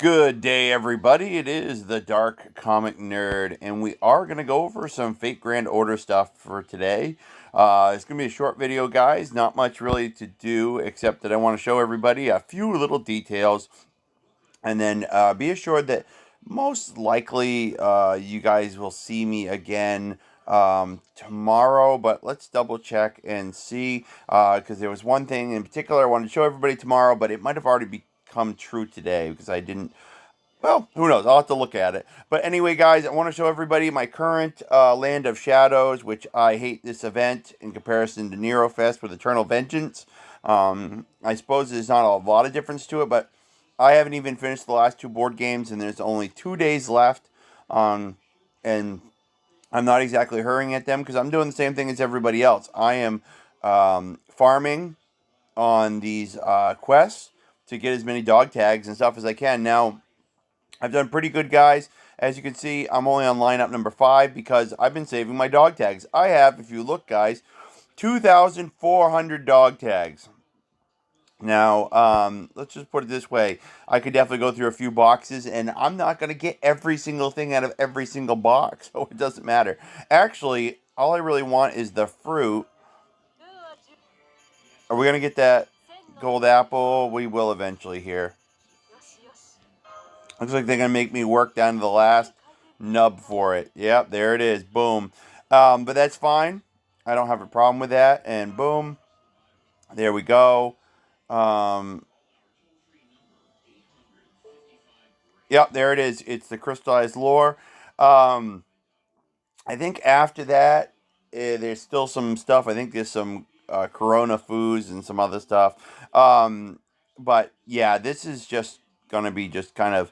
Good day, everybody. It is the Dark Comic Nerd, and we are going to go over some Fate Grand Order stuff for today. It's going to be a short video, guys. Not much really to do, except that I want to show everybody a few little details, and then be assured that most likely you guys will see me again tomorrow, but let's double check and see, because there was one thing in particular I wanted to show everybody tomorrow, but it might have already become true today because I didn't. Well, who knows? I'll have to look at it. But anyway, guys, I want to show everybody my current Land of Shadows, which I hate this event in comparison to Nero Fest with Eternal Vengeance. I suppose there's not a lot of difference to it, but I haven't even finished the last two board games, and there's only 2 days left. And I'm not exactly hurrying at them because I'm doing the same thing as everybody else. I am farming on these quests to get as many dog tags and stuff as I can. Now, I've done pretty good, guys. As you can see, I'm only on lineup number 5 because I've been saving my dog tags. I have, if you look, guys, 2,400 dog tags. Now, let's just put it this way. I could definitely go through a few boxes, and I'm not going to get every single thing out of every single box, so it doesn't matter. Actually, all I really want is the fruit. Are we going to get that gold apple? We will eventually here. Looks like they're going to make me work down to the last nub for it. Yep, there it is. Boom. But that's fine. I don't have a problem with that. And boom. There we go. Yep, there it is. It's the crystallized lore. I think after that, there's still some stuff. I think there's some Corona foods and some other stuff. But yeah, this is just going to be just kind of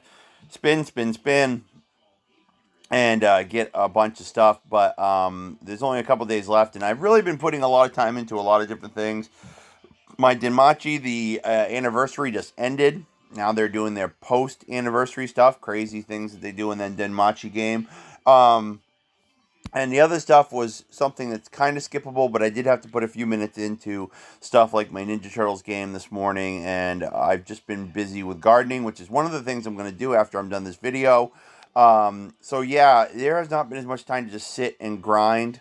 spin, spin, spin, and get a bunch of stuff. But there's only a couple days left, and I've really been putting a lot of time into a lot of different things. My Denmachi, the anniversary just ended. Now they're doing their post-anniversary stuff, crazy things that they do in the Denmachi game. And the other stuff was something that's kind of skippable, but I did have to put a few minutes into stuff like my Ninja Turtles game this morning, and I've just been busy with gardening, which is one of the things I'm going to do after I'm done this video. So yeah, there has not been as much time to just sit and grind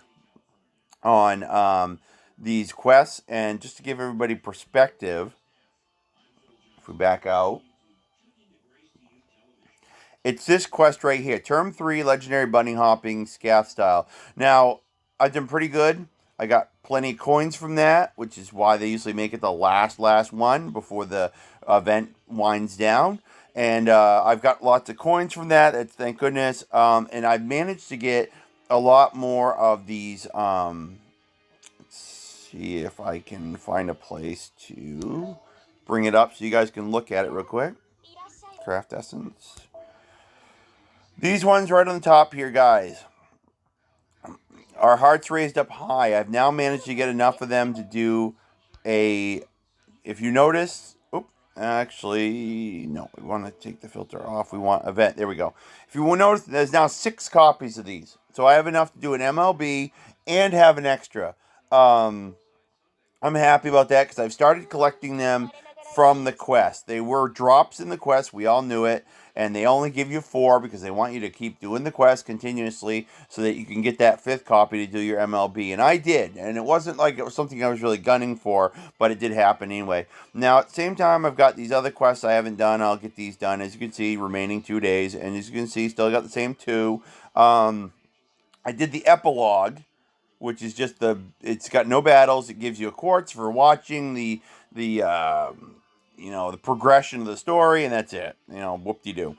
on these quests, and just to give everybody perspective, if we back out, it's this quest right here. Term 3, Legendary Bunny Hopping, Scath Style. Now, I've done pretty good. I got plenty of coins from that, which is why they usually make it the last one before the event winds down. And I've got lots of coins from that. That's, thank goodness. And I've managed to get a lot more of these. Let's see if I can find a place to bring it up so you guys can look at it real quick. Craft Essence. These ones right on the top here, guys. Our hearts raised up high. I've now managed to get enough of them to do a... If you notice... Actually, no. We want to take the filter off. We want event. There we go. If you will notice, there's now 6 copies of these. So I have enough to do an MLB and have an extra. I'm happy about that because I've started collecting them from the quest. They were drops in the quest. We all knew it. And they only give you 4 because they want you to keep doing the quest continuously so that you can get that 5th copy to do your MLB. And I did. And it wasn't like it was something I was really gunning for, but it did happen anyway. Now, at the same time, I've got these other quests I haven't done. I'll get these done. As you can see, remaining 2 days. And as you can see, still got the same 2. I did the epilogue, which is just it's got no battles. It gives you a quartz for watching the progression of the story, and that's it. Whoop-de-doo.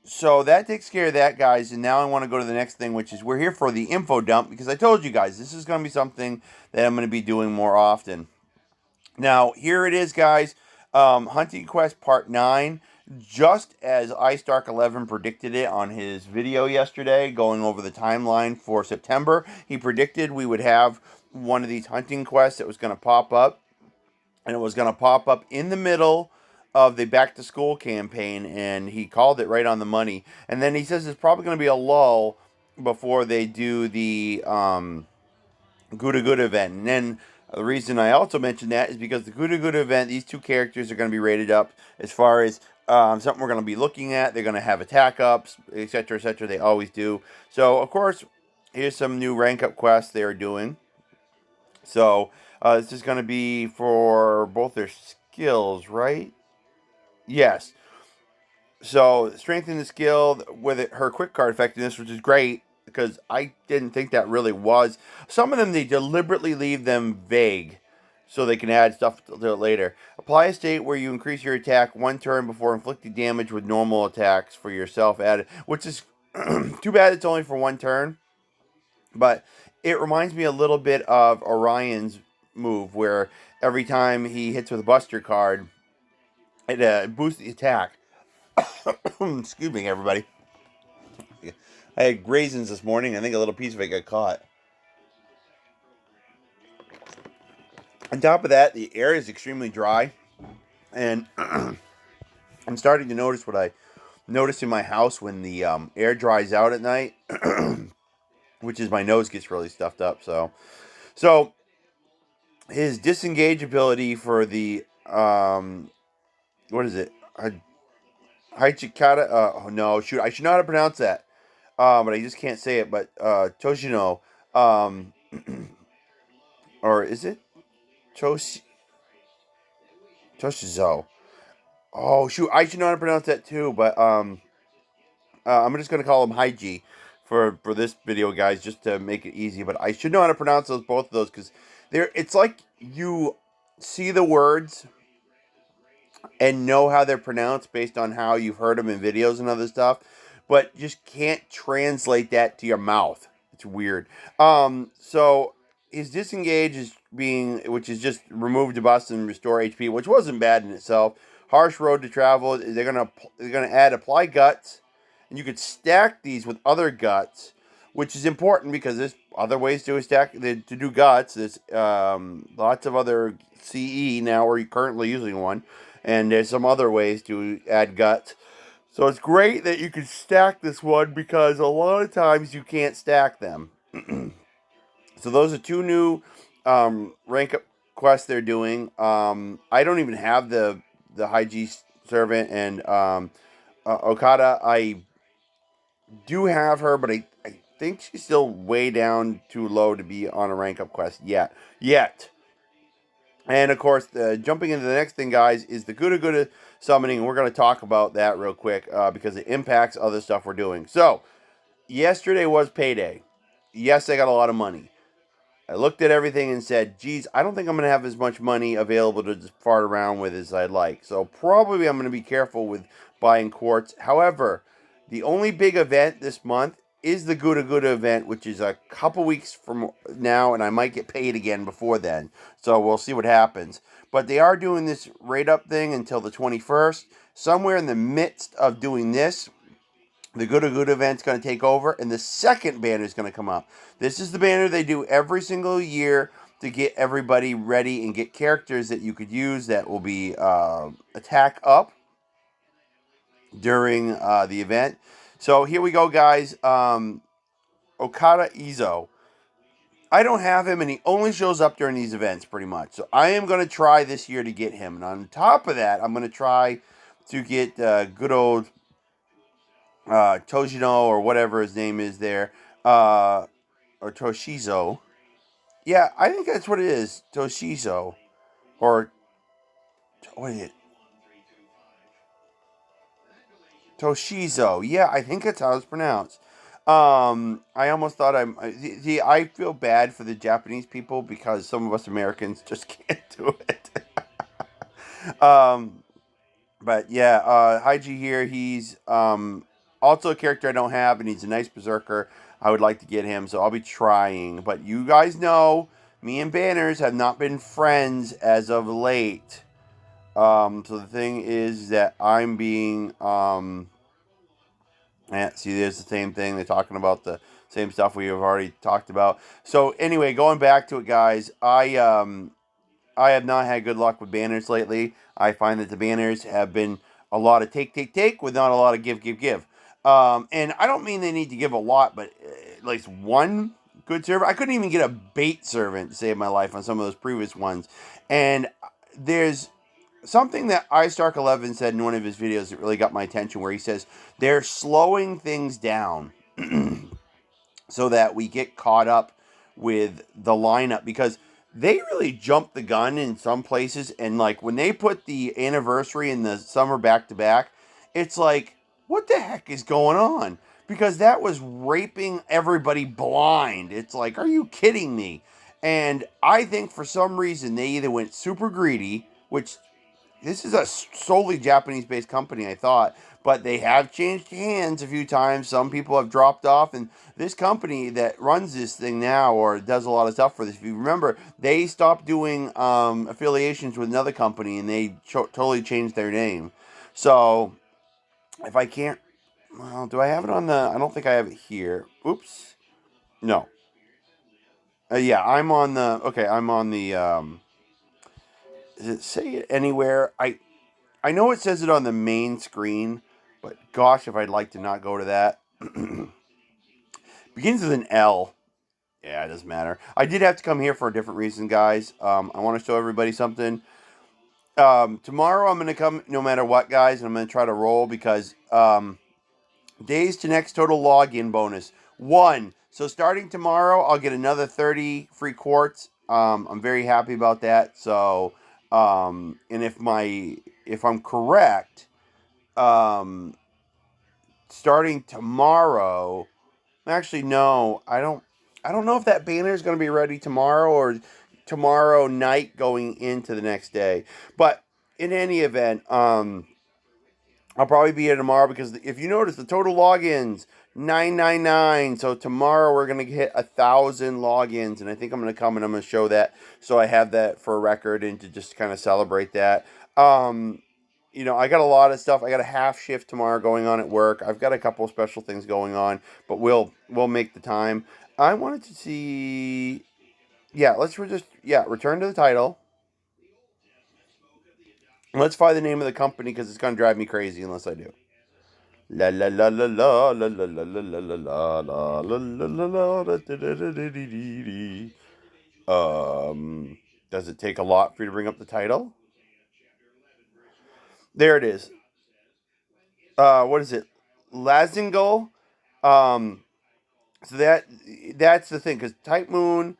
So that takes care of that, guys. And now I want to go to the next thing, which is we're here for the info dump, because I told you guys this is going to be something that I'm going to be doing more often. Now, here it is, guys. Hunting Quest Part 9. Just as Ice Dark 11 predicted it on his video yesterday, going over the timeline for September, he predicted we would have one of these hunting quests that was going to pop up. And it was going to pop up in the middle of the back to school campaign, and he called it right on the money. And then he says it's probably going to be a lull before they do the Good event. And then The reason I also mentioned that is because the Guda Guda event, these two characters are going to be rated up as far as something we're going to be looking at. They're going to have attack ups, etc., etc. They always do. So, of course, here's some new rank up quests they are doing. So, this is going to be for both their skills, right? Yes. So strengthen the skill with her quick card effectiveness, which is great because I didn't think that really was. Some of them they deliberately leave them vague, so they can add stuff to it later. Apply a state where you increase your attack one turn before inflicting damage with normal attacks for yourself added, which is too bad it's only for one turn. But it reminds me a little bit of Orion's move, where every time he hits with a Buster card, it boosts the attack. Excuse me, everybody. I had raisins this morning. I think a little piece of it got caught. On top of that, the air is extremely dry, and I'm starting to notice what I notice in my house when the air dries out at night, which is my nose gets really stuffed up. So his disengage ability for the what is it? Haichikata. Oh no, shoot! I should know how to pronounce that, but I just can't say it. But Toshino, um, or is it Toshizo? Oh shoot! I should know how to pronounce that too. But I'm just gonna call him Haiji for this video, guys, just to make it easy. But I should know how to pronounce those both of those because they're. It's like you see the words and know how they're pronounced based on how you've heard them in videos and other stuff, but just can't translate that to your mouth. It's weird. So his disengage is being, which is just remove debust and restore HP, which wasn't bad in itself. Harsh road to travel. They're gonna add apply guts, and you could stack these with other guts, which is important because there's other ways to do guts. There's lots of other CE now. We're currently using one, and there's some other ways to add guts. So it's great that you can stack this one because a lot of times you can't stack them. So those are two new rank up quests they're doing. I don't even have the High G servant and Okada. I do have her, but I think she's still way down too low to be on a rank up quest yet. And of course, jumping into the next thing, guys, is the Guda Guda summoning. We're going to talk about that real quick because it impacts other stuff we're doing. So, yesterday was payday. Yes, I got a lot of money. I looked at everything and said, geez, I don't think I'm going to have as much money available to just fart around with as I'd like. So, probably I'm going to be careful with buying quartz. However, the only big event this month is the Guda Guda event, which is a couple weeks from now, and I might get paid again before then. So we'll see what happens. But they are doing this rate up thing until the 21st. Somewhere in the midst of doing this, the Guda Guda event's going to take over, and the second banner is going to come up. This is the banner they do every single year to get everybody ready and get characters that you could use that will be attack up during the event. So here we go, guys. Okada Izo. I don't have him, and he only shows up during these events, pretty much. So I am going to try this year to get him. And on top of that, I'm going to try to get good old Tojino, or whatever his name is there, or Toshizo. Yeah, I think that's what it is. Toshizo. Or, what is it? Toshizo. Yeah, I think that's how it's pronounced. I almost thought see, I feel bad for the Japanese people because some of us Americans just can't do it. um, but yeah, Haiji here, he's also a character I don't have, and he's a nice berserker. I would like to get him, so I'll be trying. But you guys know, me and Banners have not been friends as of late. So the thing is that I'm being yeah, see, there's the same thing. They're talking about the same stuff we have already talked about. So anyway, going back to it, guys, I have not had good luck with banners lately. I find that the banners have been a lot of take with not a lot of give. And I don't mean they need to give a lot, but at least one good servant. I couldn't even get a bait servant to save my life on some of those previous ones. And there's something that iStark11 said in one of his videos that really got my attention, where he says they're slowing things down so that we get caught up with the lineup, because they really jumped the gun in some places. And like when they put the anniversary and the summer back to back, it's like, what the heck is going on? Because that was raping everybody blind. It's like, are you kidding me? And I think for some reason they either went super greedy, which this is a solely Japanese-based company, I thought, but they have changed hands a few times. Some people have dropped off, and this company that runs this thing now, or does a lot of stuff for this, if you remember, they stopped doing affiliations with another company, and they totally changed their name. So, if I can't, well, do I have it on the? I don't think I have it here. Oops, no. Yeah, I'm on the. Okay, I'm on the. Does it say it anywhere? I know it says it on the main screen, but gosh, if I'd like to not go to that. Begins with an L. Yeah, it doesn't matter. I did have to come here for a different reason, guys. I want to show everybody something. Tomorrow I'm going to come no matter what, guys, and I'm going to try to roll because days to next total login bonus. 1. So starting tomorrow, I'll get another 30 free quartz. I'm very happy about that. So, and if I'm correct, um, starting tomorrow. Actually, no, I don't. I don't know if that banner is going to be ready tomorrow or tomorrow night going into the next day. But in any event, I'll probably be here tomorrow because if you notice, the total logins 999. So tomorrow we're gonna hit 1,000 logins, and I think I'm gonna come and I'm gonna show that, so I have that for a record and to just kind of celebrate that. Um, I got a lot of stuff. I got a half shift tomorrow going on at work. I've got a couple of special things going on, but we'll make the time. I wanted to see. Yeah, return to the title. Let's find the name of the company because it's gonna drive me crazy unless I do. La la la la la la la la la la la la la la la la does it take a lot for you to bring up the title? There it is. What is it? Lazingle. Um, so that's the thing, because Type Moon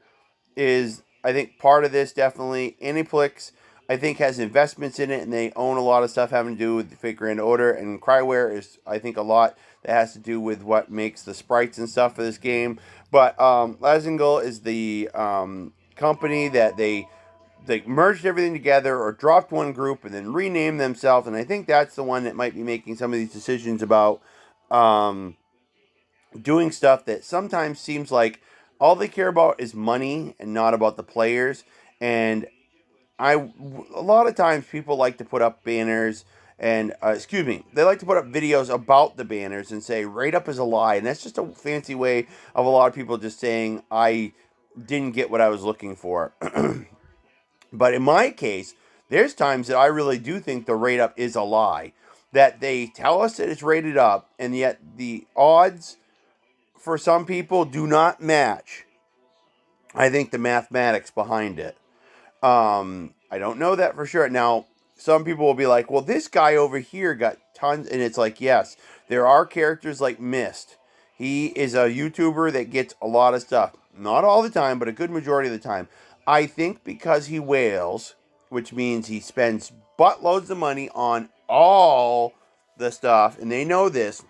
is, I think, part of this, definitely. Aniplex, I think, has investments in it, and they own a lot of stuff having to do with the Fate Grand Order. And Cryware is, I think, a lot that has to do with what makes the sprites and stuff for this game. But Lazingle is the company that they merged everything together or dropped one group and then renamed themselves. And I think that's the one that might be making some of these decisions about um, doing stuff that sometimes seems like all they care about is money and not about the players. And a lot of times people like to put up banners and they like to put up videos about the banners and say rate up is a lie, and that's just a fancy way of a lot of people just saying I didn't get what I was looking for. But in my case, there's times that I really do think the rate up is a lie, that they tell us that it's rated up, and yet the odds for some people do not match, I think, the mathematics behind it. I don't know that for sure. Now, some people will be like, well, this guy over here got tons. And it's like, yes, there are characters like Mist. He is a YouTuber that gets a lot of stuff. Not all the time, but a good majority of the time. I think because he whales, which means he spends buttloads of money on all the stuff, and they know this.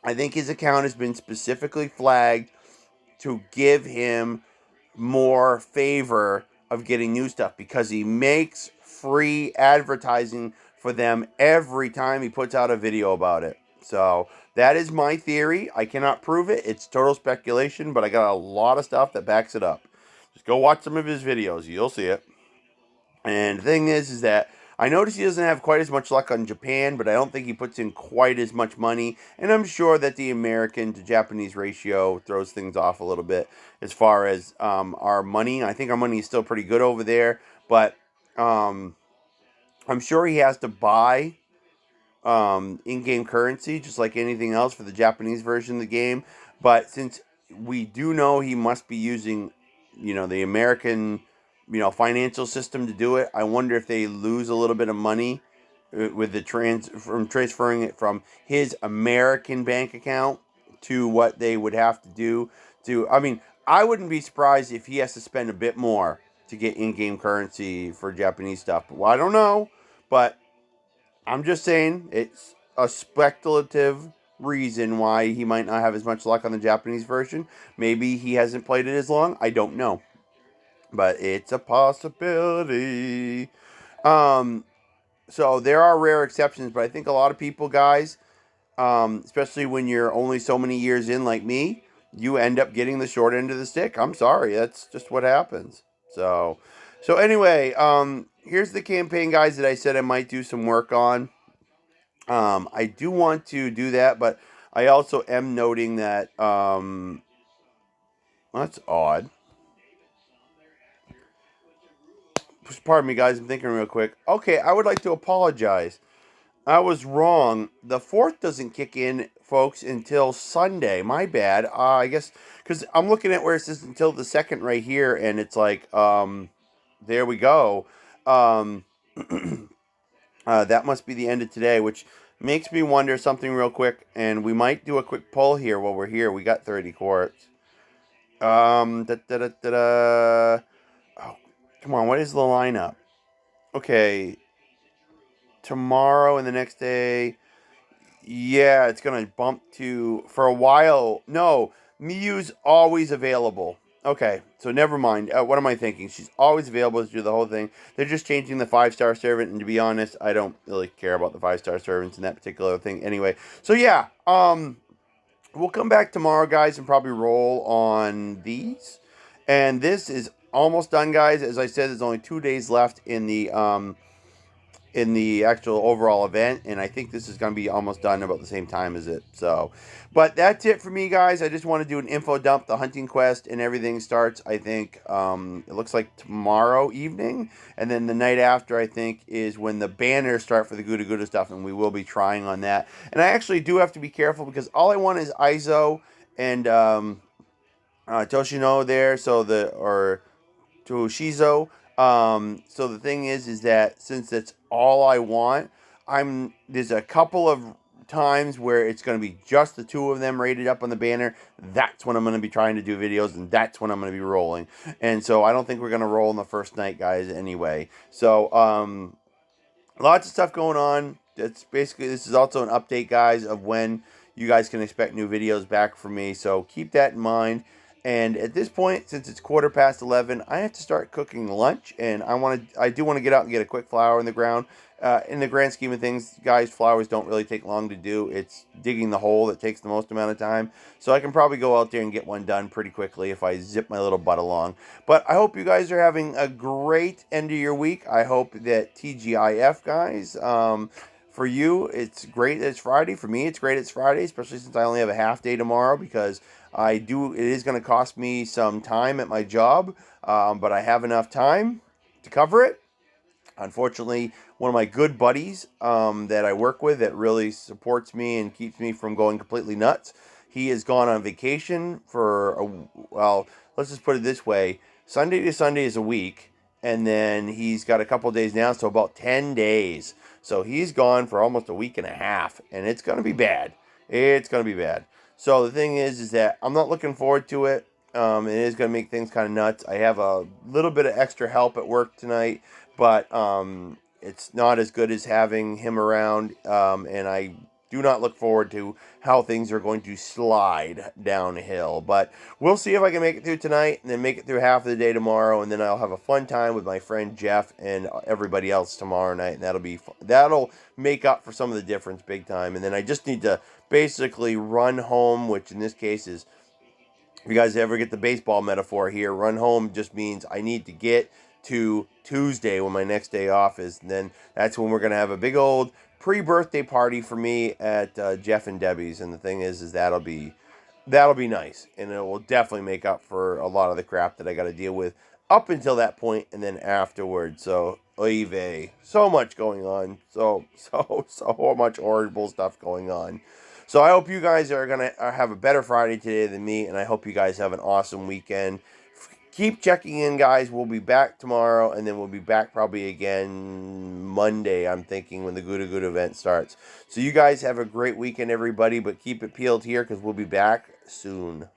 I think his account has been specifically flagged to give him more favor of getting new stuff because he makes free advertising for them every time he puts out a video about it. So that is my theory. I cannot prove it. It's total speculation, but I got a lot of stuff that backs it up. Just go watch some of his videos. You'll see it. And the thing is that I notice he doesn't have quite as much luck on Japan, but I don't think he puts in quite as much money. And I'm sure that the American to Japanese ratio throws things off a little bit as far as our money. I think our money is still pretty good over there, but um, I'm sure he has to buy in-game currency just like anything else for the Japanese version of the game. But since we do know he must be using, the American, financial system to do it. I wonder if they lose a little bit of money with the from transferring it from his American bank account to what they would have to do to. I mean, I wouldn't be surprised if he has to spend a bit more to get in-game currency for Japanese stuff. Well, I don't know, but I'm just saying it's a speculative reason why he might not have as much luck on the Japanese version. Maybe he hasn't played it as long. I don't know, but it's a possibility. Um, so there are rare exceptions, but I think a lot of people, guys, especially when you're only so many years in, like me, you end up getting the short end of the stick. I'm sorry, that's just what happens. So anyway, here's the campaign, guys, that I said I might do some work on. I do want to do that, but I also am noting that that's odd. Pardon me, guys. I'm thinking real quick. Okay, I would like to apologize. I was wrong. The fourth doesn't kick in, folks, until Sunday. My bad. I guess because I'm looking at where it says until the second right here, and it's like, there we go. Um, that must be the end of today, which makes me wonder something real quick. And we might do a quick poll here while we're here. We got 30 quarts. Da, da, da, da, da. Oh, come on. What is the lineup? Okay. Tomorrow and the next day. Yeah, it's going to bump to, for a while. No, Miyu's always available. Okay, so never mind. What am I thinking? She's always available to do the whole thing. They're just changing the 5-star servant, and to be honest, I don't really care about the 5-star servants in that particular thing anyway. So yeah, we'll come back tomorrow, guys, and probably roll on these. And this is almost done, guys. As I said, there's only 2 days left in the actual overall event, and I think this is going to be almost done about the same time as it. So, but that's it for me, guys. I just want to do an info dump. The hunting quest and everything starts, I think, it looks like tomorrow evening, and then the night after, I think, is when the banners start for the Guda Guda stuff, and we will be trying on that. And I actually do have to be careful because all I want is Izo and Toshino there, or to so the thing is that since that's all I want, there's a couple of times where it's going to be just the two of them rated up on the banner. That's when I'm going to be trying to do videos, and that's when I'm going to be rolling. And so I don't think we're going to roll in the first night, guys, anyway. So lots of stuff going on. This is also an update, guys, of when you guys can expect new videos back from me. So keep that in mind. And at this point, since it's 11:15, I have to start cooking lunch, and I do want to get out and get a quick flower in the ground. In the grand scheme of things, guys, flowers don't really take long to do. It's digging the hole that takes the most amount of time. So I can probably go out there and get one done pretty quickly if I zip my little butt along. But I hope you guys are having a great end of your week. I hope that TGIF, guys, for you, it's great that it's Friday. For me, it's great it's Friday, especially since I only have a half day tomorrow because it is going to cost me some time at my job, but I have enough time to cover it. Unfortunately, one of my good buddies that I work with that really supports me and keeps me from going completely nuts, he has gone on vacation well, let's just put it this way. Sunday to Sunday is a week, and then he's got a couple of days now, so about 10 days. So he's gone for almost a week and a half, and it's going to be bad. It's going to be bad. So the thing is that I'm not looking forward to it. It is going to make things kind of nuts. I have a little bit of extra help at work tonight, but it's not as good as having him around, and I do not look forward to how things are going to slide downhill. But we'll see if I can make it through tonight, and then make it through half of the day tomorrow, and then I'll have a fun time with my friend Jeff and everybody else tomorrow night, and that'll make up for some of the difference big time. And then I just need to basically run home, which in this case is, if you guys ever get the baseball metaphor here, run home just means I need to get to Tuesday when my next day off is. And then that's when we're going to have a big old pre-birthday party for me at Jeff and Debbie's. And the thing is that'll be nice. And it will definitely make up for a lot of the crap that I got to deal with up until that point and then afterwards. So, oy vey. So much going on. So much horrible stuff going on. So I hope you guys are going to have a better Friday today than me, and I hope you guys have an awesome weekend. Keep checking in, guys. We'll be back tomorrow, and then we'll be back probably again Monday, I'm thinking, when the Gouda Gouda event starts. So you guys have a great weekend, everybody, but keep it peeled here because we'll be back soon.